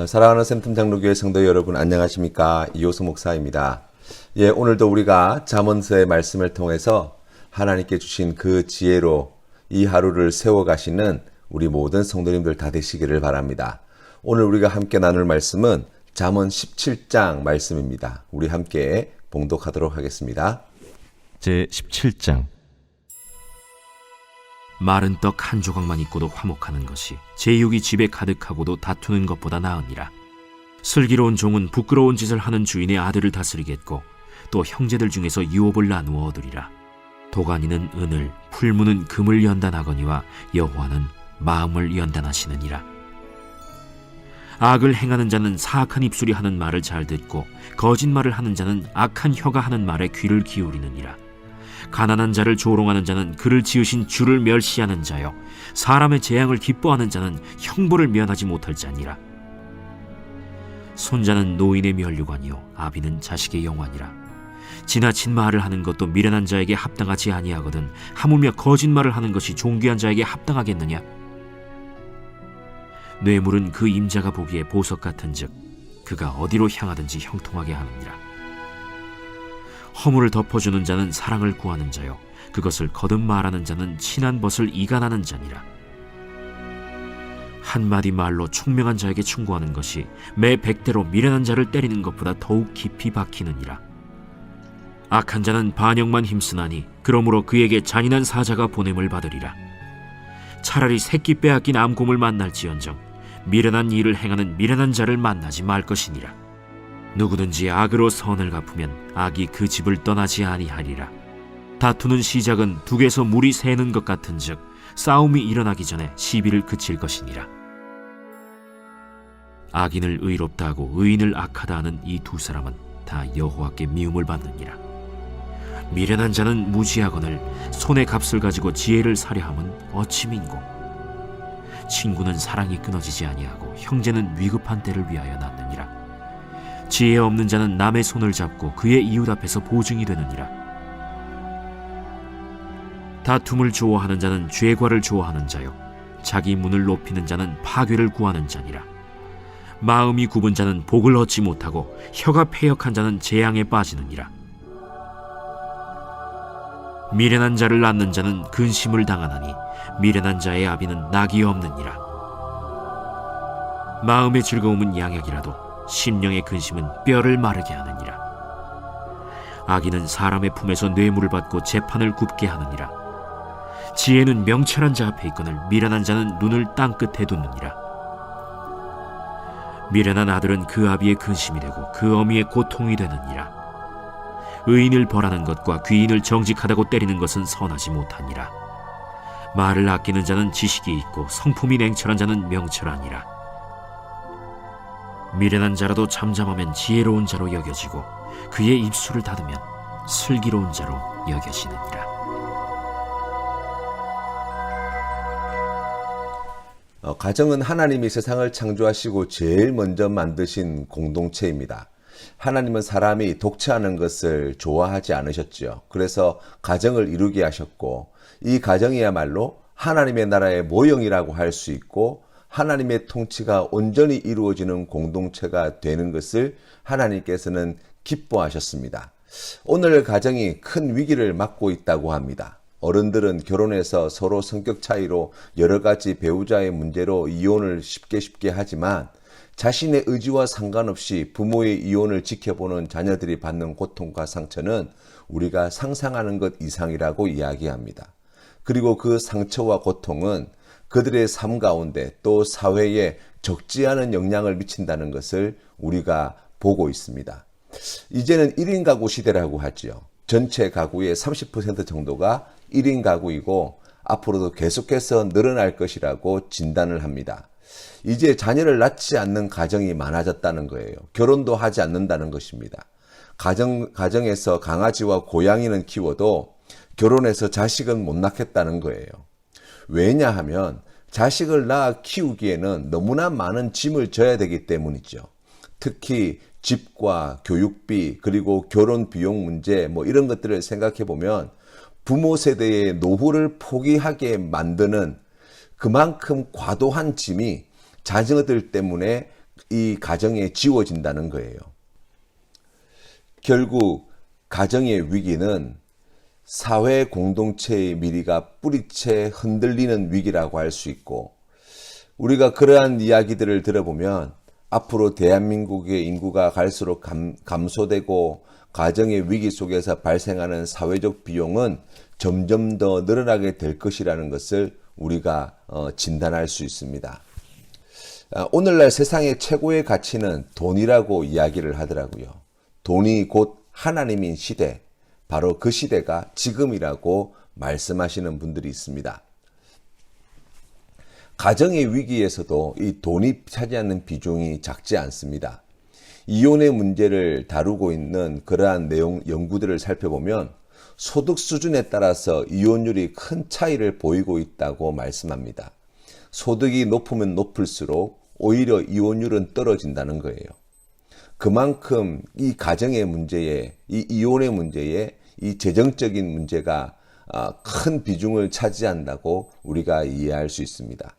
사랑하는 센텀 장로교회 성도 여러분 안녕하십니까? 이호수 목사입니다. 오늘도 우리가 잠언서의 말씀을 통해서 하나님께 주신 그 지혜로 이 하루를 세워가시는 우리 모든 성도님들 다 되시기를 바랍니다. 오늘 우리가 함께 나눌 말씀은 잠언 17장 말씀입니다. 우리 함께 봉독하도록 하겠습니다. 제 17장. 마른 떡 한 조각만 있고도 화목하는 것이 제육이 집에 가득하고도 다투는 것보다 나으니라. 슬기로운 종은 부끄러운 짓을 하는 주인의 아들을 다스리겠고 또 형제들 중에서 유업을 나누어 얻으리라. 도가니는 은을, 풀무는 금을 연단하거니와 여호와는 마음을 연단하시느니라. 악을 행하는 자는 사악한 입술이 하는 말을 잘 듣고 거짓말을 하는 자는 악한 혀가 하는 말에 귀를 기울이느니라. 가난한 자를 조롱하는 자는 그를 지으신 주를 멸시하는 자요, 사람의 재앙을 기뻐하는 자는 형벌을 면하지 못할 자니라. 손자는 노인의 면류관이요 아비는 자식의 영환이라. 지나친 말을 하는 것도 미련한 자에게 합당하지 아니하거든 하물며 거짓말을 하는 것이 존귀한 자에게 합당하겠느냐. 뇌물은 그 임자가 보기에 보석 같은즉 그가 어디로 향하든지 형통하게 하느니라. 허물을 덮어주는 자는 사랑을 구하는 자요 그것을 거듭 말하는 자는 친한 벗을 이간하는 자니라. 한마디 말로 총명한 자에게 충고하는 것이 매 100대로 미련한 자를 때리는 것보다 더욱 깊이 박히느니라. 악한 자는 반역만 힘쓰나니 그러므로 그에게 잔인한 사자가 보냄을 받으리라. 차라리 새끼 빼앗긴 암곰을 만날지언정 미련한 일을 행하는 미련한 자를 만나지 말 것이니라. 누구든지 악으로 선을 갚으면 악이 그 집을 떠나지 아니하리라. 다투는 시작은 둑에서 물이 새는 것 같은즉 싸움이 일어나기 전에 시비를 그칠 것이니라. 악인을 의롭다 하고 의인을 악하다 하는 이 두 사람은 다 여호와께 미움을 받느니라. 미련한 자는 무지하거늘 손의 값을 가지고 지혜를 사려 함은 어찌 민고. 친구는 사랑이 끊어지지 아니하고 형제는 위급한 때를 위하여 낳느니라. 지혜 없는 자는 남의 손을 잡고 그의 이웃 앞에서 보증이 되느니라. 다툼을 좋아하는 자는 죄과를 좋아하는 자요 자기 문을 높이는 자는 파괴를 구하는 자니라. 마음이 굽은 자는 복을 얻지 못하고 혀가 패역한 자는 재앙에 빠지느니라. 미련한 자를 낳는 자는 근심을 당하나니 미련한 자의 아비는 낙이 없느니라. 마음의 즐거움은 양약이라도 심령의 근심은 뼈를 마르게 하느니라. 악인은 사람의 품에서 뇌물을 받고 재판을 굽게 하느니라. 지혜는 명철한 자 앞에 있거늘 미련한 자는 눈을 땅 끝에 두느니라. 미련한 아들은 그 아비의 근심이 되고 그 어미의 고통이 되느니라. 의인을 벌하는 것과 귀인을 정직하다고 때리는 것은 선하지 못하니라. 말을 아끼는 자는 지식이 있고 성품이 냉철한 자는 명철하니라. 미련한 자라도 잠잠하면 지혜로운 자로 여겨지고 그의 입술을 닫으면 슬기로운 자로 여겨지느니라. 가정은 하나님이 세상을 창조하시고 제일 먼저 만드신 공동체입니다. 하나님은 사람이 독채하는 것을 좋아하지 않으셨지요. 그래서 가정을 이루게 하셨고 이 가정이야말로 하나님의 나라의 모형이라고 할 수 있고 하나님의 통치가 온전히 이루어지는 공동체가 되는 것을 하나님께서는 기뻐하셨습니다. 오늘 가정이 큰 위기를 맞고 있다고 합니다. 어른들은 결혼해서 서로 성격 차이로 여러 가지 배우자의 문제로 이혼을 쉽게 하지만 자신의 의지와 상관없이 부모의 이혼을 지켜보는 자녀들이 받는 고통과 상처는 우리가 상상하는 것 이상이라고 이야기합니다. 그리고 그 상처와 고통은 그들의 삶 가운데 또 사회에 적지 않은 영향을 미친다는 것을 우리가 보고 있습니다. 이제는 1인 가구 시대라고 하지요. 전체 가구의 30% 정도가 1인 가구이고 앞으로도 계속해서 늘어날 것이라고 진단을 합니다. 이제 자녀를 낳지 않는 가정이 많아졌다는 거예요. 결혼도 하지 않는다는 것입니다. 가정에서 강아지와 고양이는 키워도 결혼해서 자식은 못 낳겠다는 거예요. 왜냐하면 자식을 낳아 키우기에는 너무나 많은 짐을 져야 되기 때문이죠. 특히 집과 교육비 그리고 결혼 비용 문제 이런 것들을 생각해 보면 부모 세대의 노후를 포기하게 만드는 그만큼 과도한 짐이 자녀들 때문에 이 가정에 지워진다는 거예요. 결국 가정의 위기는 사회 공동체의 미래가 뿌리채 흔들리는 위기라고 할 수 있고, 우리가 그러한 이야기들을 들어보면 앞으로 대한민국의 인구가 갈수록 감소되고 가정의 위기 속에서 발생하는 사회적 비용은 점점 더 늘어나게 될 것이라는 것을 우리가 진단할 수 있습니다. 오늘날 세상의 최고의 가치는 돈이라고 이야기를 하더라고요. 돈이 곧 하나님인 시대, 바로 그 시대가 지금이라고 말씀하시는 분들이 있습니다. 가정의 위기에서도 이 돈이 차지하는 비중이 작지 않습니다. 이혼의 문제를 다루고 있는 그러한 연구들을 살펴보면 소득 수준에 따라서 이혼율이 큰 차이를 보이고 있다고 말씀합니다. 소득이 높으면 높을수록 오히려 이혼율은 떨어진다는 거예요. 그만큼 이 가정의 문제에, 이 이혼의 문제에 이 재정적인 문제가 큰 비중을 차지한다고 우리가 이해할 수 있습니다.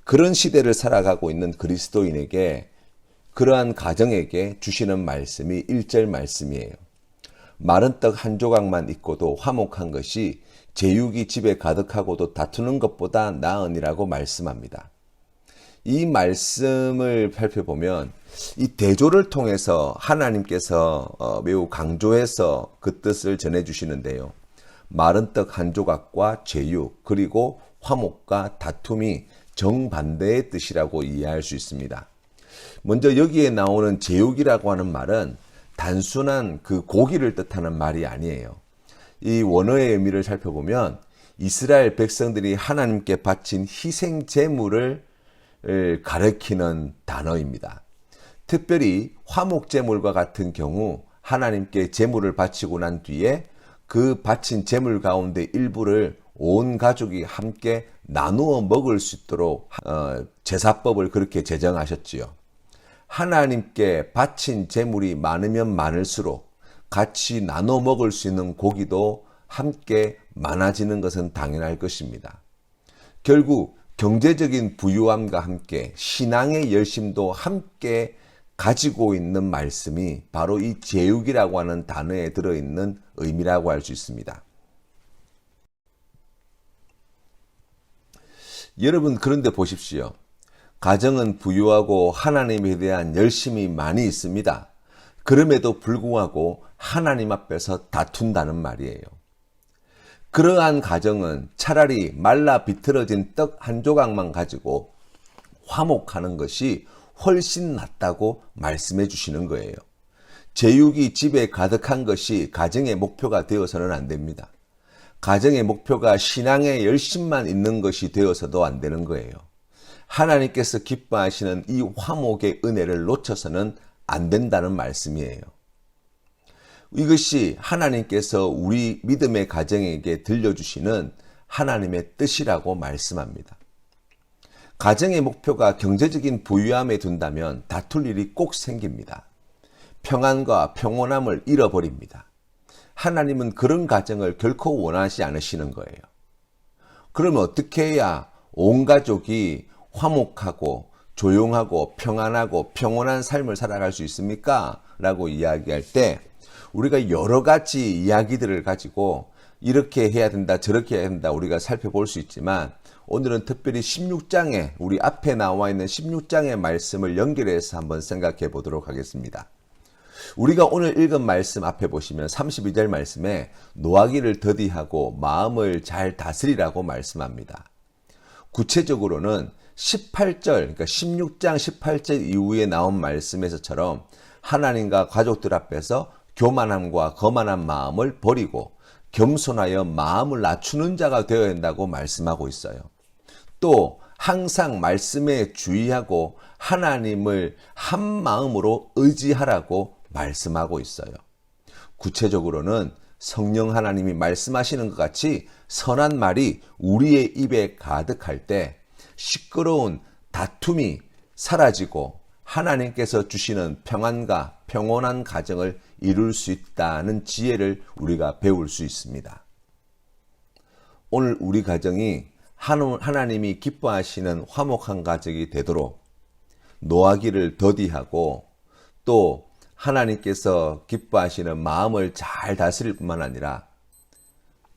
그런 시대를 살아가고 있는 그리스도인에게, 그러한 가정에게 주시는 말씀이 1절 말씀이에요. 마른 떡 한 조각만 있고도 화목한 것이 제육이 집에 가득하고도 다투는 것보다 나으니라고 말씀합니다. 이 말씀을 살펴보면 이 대조를 통해서 하나님께서 매우 강조해서 그 뜻을 전해주시는데요. 마른 떡 한 조각과 제육, 그리고 화목과 다툼이 정반대의 뜻이라고 이해할 수 있습니다. 먼저 여기에 나오는 제육이라고 하는 말은 단순한 그 고기를 뜻하는 말이 아니에요. 이 원어의 의미를 살펴보면 이스라엘 백성들이 하나님께 바친 희생 제물을 가리키는 단어입니다. 특별히 화목 제물과 같은 경우 하나님께 제물을 바치고 난 뒤에 그 바친 제물 가운데 일부를 온 가족이 함께 나누어 먹을 수 있도록 제사법을 그렇게 제정하셨지요. 하나님께 바친 제물이 많으면 많을수록 같이 나눠 먹을 수 있는 고기도 함께 많아지는 것은 당연할 것입니다. 결국 경제적인 부유함과 함께 신앙의 열심도 함께 가지고 있는 말씀이 바로 이 제육이라고 하는 단어에 들어있는 의미라고 할 수 있습니다. 여러분, 그런데 보십시오. 가정은 부유하고 하나님에 대한 열심이 많이 있습니다. 그럼에도 불구하고 하나님 앞에서 다툰다는 말이에요. 그러한 가정은 차라리 말라 비틀어진 떡 한 조각만 가지고 화목하는 것이 훨씬 낫다고 말씀해 주시는 거예요. 제육이 집에 가득한 것이 가정의 목표가 되어서는 안 됩니다. 가정의 목표가 신앙의 열심만 있는 것이 되어서도 안 되는 거예요. 하나님께서 기뻐하시는 이 화목의 은혜를 놓쳐서는 안 된다는 말씀이에요. 이것이 하나님께서 우리 믿음의 가정에게 들려주시는 하나님의 뜻이라고 말씀합니다. 가정의 목표가 경제적인 부유함에 둔다면 다툴 일이 꼭 생깁니다. 평안과 평온함을 잃어버립니다. 하나님은 그런 가정을 결코 원하지 않으시는 거예요. 그러면 어떻게 해야 온 가족이 화목하고 조용하고 평안하고 평온한 삶을 살아갈 수 있습니까? 라고 이야기할 때 우리가 여러 가지 이야기들을 가지고 이렇게 해야 된다, 저렇게 해야 된다 우리가 살펴볼 수 있지만 오늘은 특별히 16장에 우리 앞에 나와 있는 16장의 말씀을 연결해서 한번 생각해 보도록 하겠습니다. 우리가 오늘 읽은 말씀 앞에 보시면 32절 말씀에 노하기를 더디하고 마음을 잘 다스리라고 말씀합니다. 구체적으로는 18절, 그러니까 16장 18절 이후에 나온 말씀에서처럼 하나님과 가족들 앞에서 교만함과 거만한 마음을 버리고 겸손하여 마음을 낮추는 자가 되어야 한다고 말씀하고 있어요. 또 항상 말씀에 주의하고 하나님을 한 마음으로 의지하라고 말씀하고 있어요. 구체적으로는 성령 하나님이 말씀하시는 것 같이 선한 말이 우리의 입에 가득할 때 시끄러운 다툼이 사라지고 하나님께서 주시는 평안과 평온한 가정을 이룰 수 있다는 지혜를 우리가 배울 수 있습니다. 오늘 우리 가정이 하나님이 기뻐하시는 화목한 가정이 되도록 노하기를 더디하고 또 하나님께서 기뻐하시는 마음을 잘 다스릴 뿐만 아니라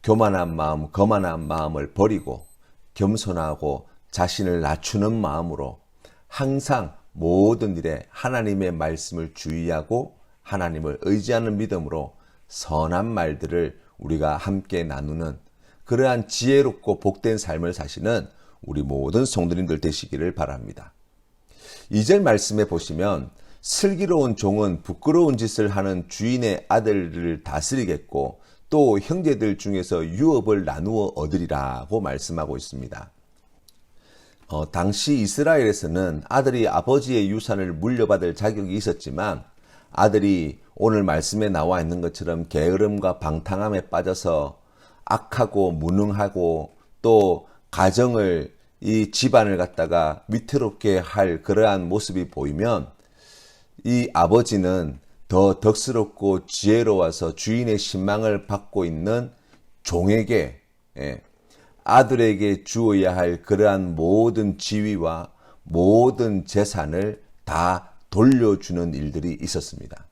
교만한 마음, 거만한 마음을 버리고 겸손하고 자신을 낮추는 마음으로 항상 모든 일에 하나님의 말씀을 주의하고 하나님을 의지하는 믿음으로 선한 말들을 우리가 함께 나누는 그러한 지혜롭고 복된 삶을 사시는 우리 모든 성도님들 되시기를 바랍니다. 2절 말씀에 보시면 슬기로운 종은 부끄러운 짓을 하는 주인의 아들을 다스리겠고 또 형제들 중에서 유업을 나누어 얻으리라고 말씀하고 있습니다. 당시 이스라엘에서는 아들이 아버지의 유산을 물려받을 자격이 있었지만 아들이 오늘 말씀에 나와 있는 것처럼 게으름과 방탕함에 빠져서 악하고 무능하고 또 가정을 이 집안을 갖다가 위태롭게 할 그러한 모습이 보이면 이 아버지는 더 덕스럽고 지혜로워서 주인의 신망을 받고 있는 종에게 아들에게 주어야 할 그러한 모든 지위와 모든 재산을 다 돌려주는 일들이 있었습니다.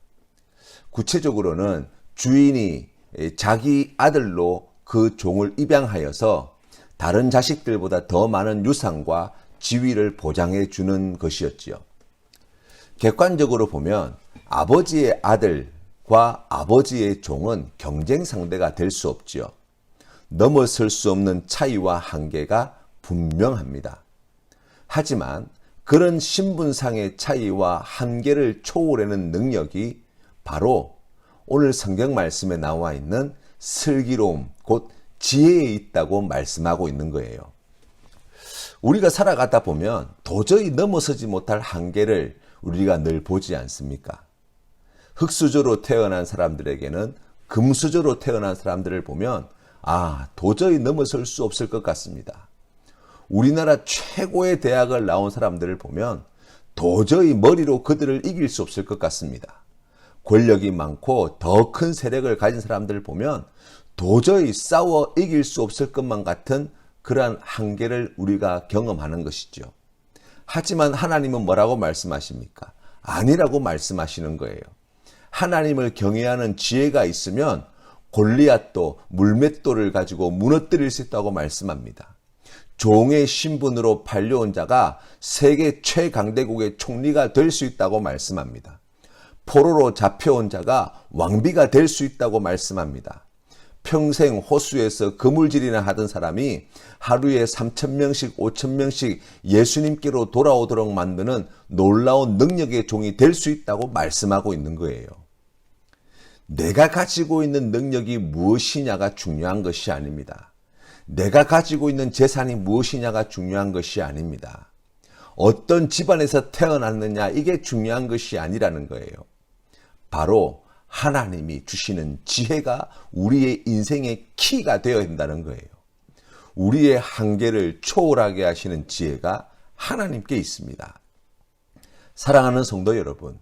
구체적으로는 주인이 자기 아들로 그 종을 입양하여서 다른 자식들보다 더 많은 유산과 지위를 보장해 주는 것이었지요. 객관적으로 보면 아버지의 아들과 아버지의 종은 경쟁 상대가 될 수 없지요. 넘어설 수 없는 차이와 한계가 분명합니다. 하지만 그런 신분상의 차이와 한계를 초월하는 능력이 바로 오늘 성경 말씀에 나와 있는 슬기로움, 곧 지혜에 있다고 말씀하고 있는 거예요. 우리가 살아가다 보면 도저히 넘어서지 못할 한계를 우리가 늘 보지 않습니까? 흙수저로 태어난 사람들에게는 금수저로 태어난 사람들을 보면 도저히 넘어설 수 없을 것 같습니다. 우리나라 최고의 대학을 나온 사람들을 보면 도저히 머리로 그들을 이길 수 없을 것 같습니다. 권력이 많고 더 큰 세력을 가진 사람들을 보면 도저히 싸워 이길 수 없을 것만 같은 그러한 한계를 우리가 경험하는 것이죠. 하지만 하나님은 뭐라고 말씀하십니까? 아니라고 말씀하시는 거예요. 하나님을 경외하는 지혜가 있으면 골리앗도 물맷돌을 가지고 무너뜨릴 수 있다고 말씀합니다. 종의 신분으로 팔려온 자가 세계 최강대국의 총리가 될 수 있다고 말씀합니다. 포로로 잡혀온 자가 왕비가 될 수 있다고 말씀합니다. 평생 호수에서 그물질이나 하던 사람이 하루에 3,000명씩 5,000명씩 예수님께로 돌아오도록 만드는 놀라운 능력의 종이 될 수 있다고 말씀하고 있는 거예요. 내가 가지고 있는 능력이 무엇이냐가 중요한 것이 아닙니다. 내가 가지고 있는 재산이 무엇이냐가 중요한 것이 아닙니다. 어떤 집안에서 태어났느냐 이게 중요한 것이 아니라는 거예요. 바로 하나님이 주시는 지혜가 우리의 인생의 키가 되어야 된다는 거예요. 우리의 한계를 초월하게 하시는 지혜가 하나님께 있습니다. 사랑하는 성도 여러분,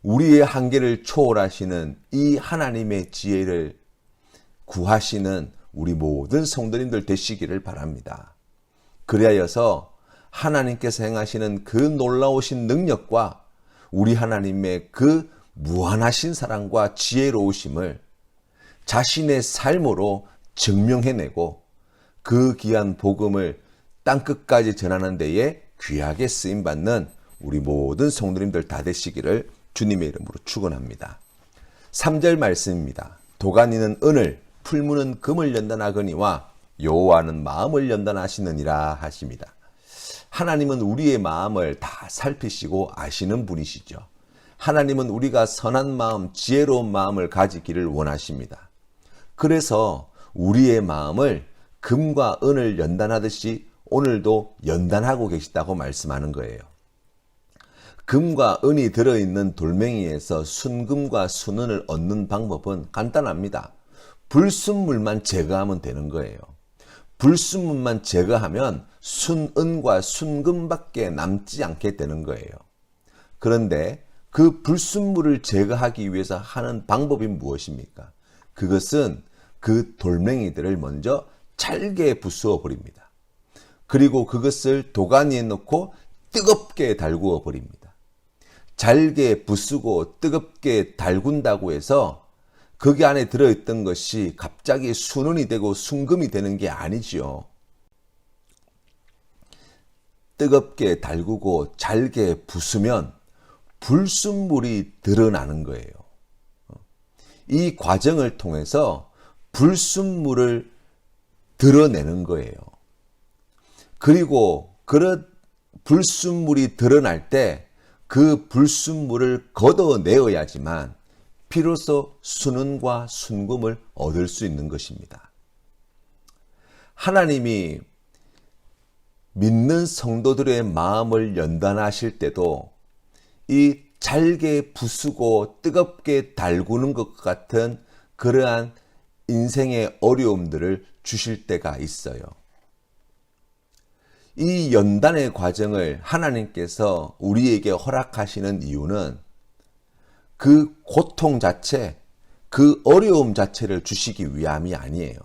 우리의 한계를 초월하시는 이 하나님의 지혜를 구하시는 우리 모든 성도님들 되시기를 바랍니다. 그리하여서 하나님께서 행하시는 그 놀라우신 능력과 우리 하나님의 그 무한하신 사랑과 지혜로우심을 자신의 삶으로 증명해내고 그 귀한 복음을 땅끝까지 전하는 데에 귀하게 쓰임받는 우리 모든 성도님들 다 되시기를 주님의 이름으로 축원합니다. 3절 말씀입니다. 도가니는 은을, 풀무는 금을 연단하거니와 여호와는 마음을 연단하시느니라 하십니다. 하나님은 우리의 마음을 다 살피시고 아시는 분이시죠. 하나님은 우리가 선한 마음, 지혜로운 마음을 가지기를 원하십니다. 그래서 우리의 마음을 금과 은을 연단하듯이 오늘도 연단하고 계시다고 말씀하는 거예요. 금과 은이 들어있는 돌멩이에서 순금과 순은을 얻는 방법은 간단합니다. 불순물만 제거하면 되는 거예요. 불순물만 제거하면 순은과 순금밖에 남지 않게 되는 거예요. 그런데 그 불순물을 제거하기 위해서 하는 방법이 무엇입니까? 그것은 그 돌멩이들을 먼저 잘게 부수어 버립니다. 그리고 그것을 도가니에 넣고 뜨겁게 달구어 버립니다. 잘게 부수고 뜨겁게 달군다고 해서 거기 안에 들어있던 것이 갑자기 순은이 되고 순금이 되는 게 아니지요. 뜨겁게 달구고 잘게 부수면 불순물이 드러나는 거예요. 이 과정을 통해서 불순물을 드러내는 거예요. 그리고 그런 불순물이 드러날 때 그 불순물을 걷어내어야지만 비로소 순은과 순금을 얻을 수 있는 것입니다. 하나님이 믿는 성도들의 마음을 연단하실 때도 이 잘게 부수고 뜨겁게 달구는 것 같은 그러한 인생의 어려움들을 주실 때가 있어요. 이 연단의 과정을 하나님께서 우리에게 허락하시는 이유는 그 고통 자체, 그 어려움 자체를 주시기 위함이 아니에요.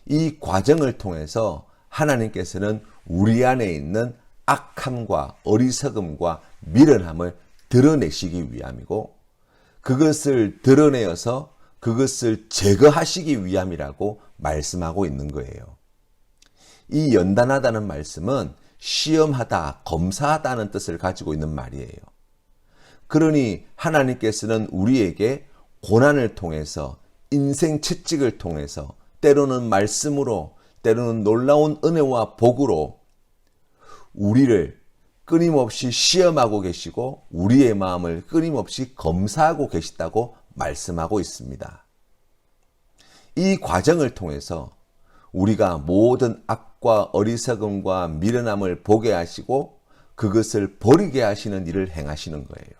이 과정을 통해서 하나님께서는 우리 안에 있는 악함과 어리석음과 미련함을 드러내시기 위함이고, 그것을 드러내어서 그것을 제거하시기 위함이라고 말씀하고 있는 거예요. 이 연단하다는 말씀은 시험하다, 검사하다는 뜻을 가지고 있는 말이에요. 그러니 하나님께서는 우리에게 고난을 통해서, 인생 채찍을 통해서, 때로는 말씀으로, 때로는 놀라운 은혜와 복으로 우리를 끊임없이 시험하고 계시고 우리의 마음을 끊임없이 검사하고 계시다고 말씀하고 있습니다. 이 과정을 통해서 우리가 모든 악과 어리석음과 미련함을 보게 하시고 그것을 버리게 하시는 일을 행하시는 거예요.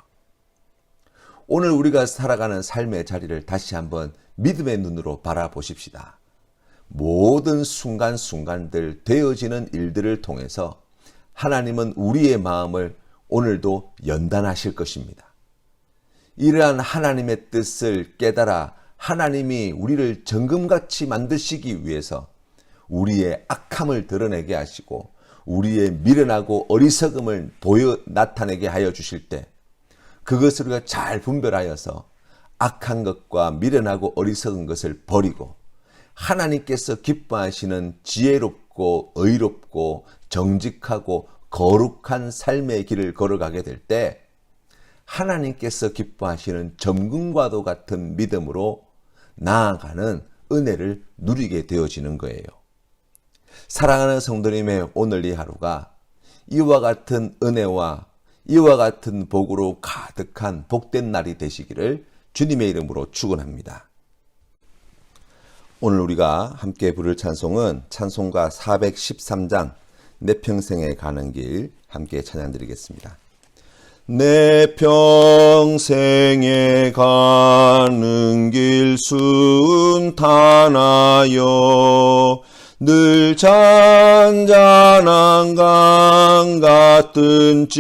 오늘 우리가 살아가는 삶의 자리를 다시 한번 믿음의 눈으로 바라보십시다. 모든 순간순간들 되어지는 일들을 통해서 하나님은 우리의 마음을 오늘도 연단하실 것입니다. 이러한 하나님의 뜻을 깨달아 하나님이 우리를 정금같이 만드시기 위해서 우리의 악함을 드러내게 하시고 우리의 미련하고 어리석음을 나타내게 하여 주실 때 그것을 우리가 잘 분별하여서 악한 것과 미련하고 어리석은 것을 버리고 하나님께서 기뻐하시는 지혜롭고 의롭고 정직하고 거룩한 삶의 길을 걸어가게 될 때 하나님께서 기뻐하시는 점금과도 같은 믿음으로 나아가는 은혜를 누리게 되어지는 거예요. 사랑하는 성도님의 오늘 이 하루가 이와 같은 은혜와 이와 같은 복으로 가득한 복된 날이 되시기를 주님의 이름으로 축원합니다. 오늘 우리가 함께 부를 찬송은 찬송가 413장 내 평생에 가는 길 함께 찬양드리겠습니다. 내 평생에 가는 길 순탄하여 늘 잔잔한 강 같든지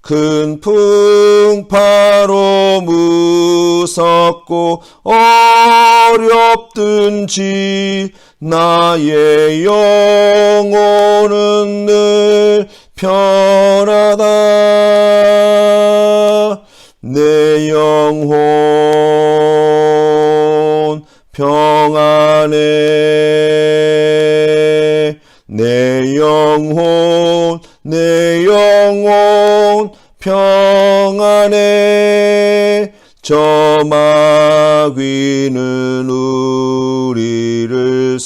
큰 풍파로 무섭고 어렵든지 나의 영혼은 늘 편하다. 내 영혼 평안해. 내 영혼 평안해. 저 마귀는 우리를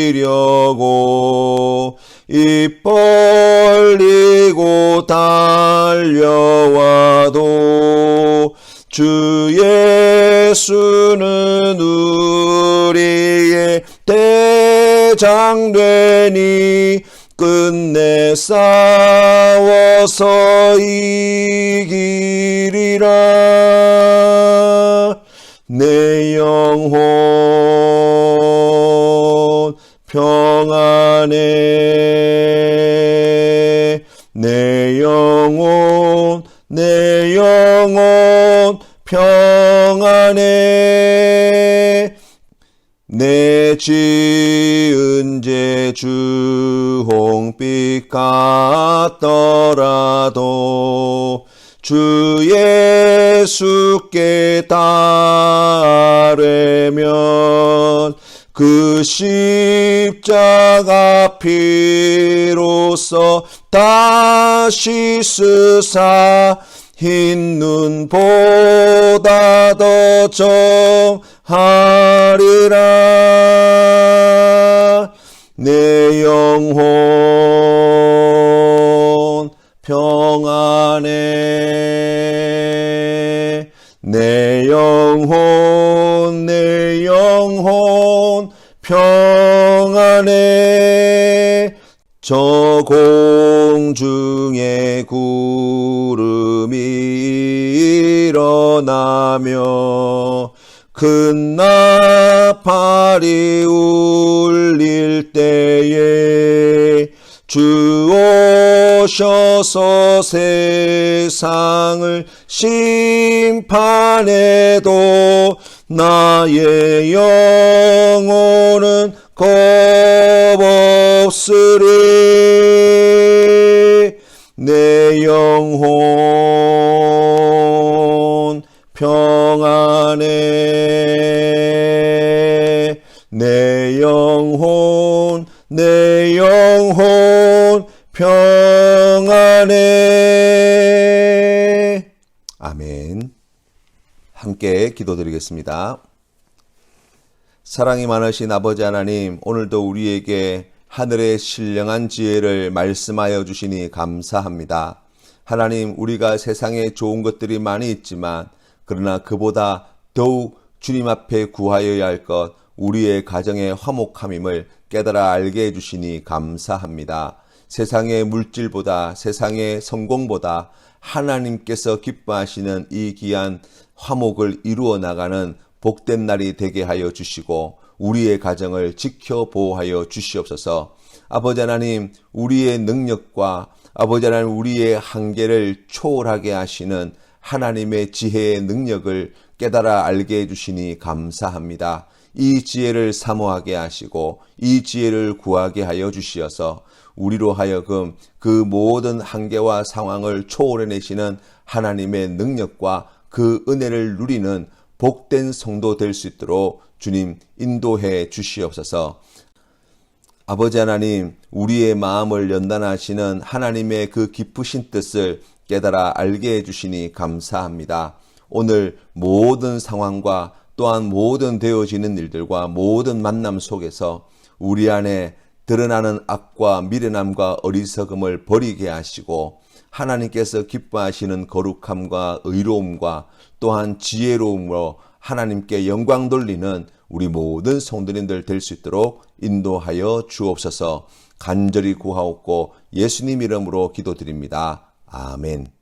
삼키려고 입 벌리고 달려와도 주 예수는 우리의 대장 되니 끝내 싸워서 이기리라. 내 영혼 평안해. 내 영혼 평안해. 내 지은 죄 주홍빛 같더라도 주 예수께 따르면 그 십자가 피로써 다시 쓰사 흰 눈보다 더 정하리라. 내 영혼 평안해. 내 영혼 평안해. 저 공중에 구름이 일어나며 큰 나팔이 울릴 때에 주 오셔서 세상을 심판해도 나의 영혼은 겁없으리. 내 영혼 평안해. 내 영혼 평안해. 아멘. 함께 기도드리겠습니다. 사랑이 많으신 아버지 하나님, 오늘도 우리에게 하늘의 신령한 지혜를 말씀하여 주시니 감사합니다. 하나님, 우리가 세상에 좋은 것들이 많이 있지만 그러나 그보다 더욱 주님 앞에 구하여야 할 것, 우리의 가정의 화목함임을 깨달아 알게 해주시니 감사합니다. 세상의 물질보다, 세상의 성공보다 하나님께서 기뻐하시는 이 귀한 화목을 이루어 나가는 복된 날이 되게 하여 주시고 우리의 가정을 지켜 보호하여 주시옵소서. 아버지 하나님, 우리의 능력과 아버지 하나님 우리의 한계를 초월하게 하시는 하나님의 지혜의 능력을 깨달아 알게 해주시니 감사합니다. 이 지혜를 사모하게 하시고 이 지혜를 구하게 하여 주시어서 우리로 하여금 그 모든 한계와 상황을 초월해내시는 하나님의 능력과 그 은혜를 누리는 복된 성도 될 수 있도록 주님 인도해 주시옵소서. 아버지 하나님, 우리의 마음을 연단하시는 하나님의 그 깊으신 뜻을 깨달아 알게 해주시니 감사합니다. 오늘 모든 상황과 또한 모든 되어지는 일들과 모든 만남 속에서 우리 안에 드러나는 악과 미련함과 어리석음을 버리게 하시고 하나님께서 기뻐하시는 거룩함과 의로움과 또한 지혜로움으로 하나님께 영광 돌리는 우리 모든 성도님들 될 수 있도록 인도하여 주옵소서. 간절히 구하옵고 예수님 이름으로 기도드립니다. 아멘.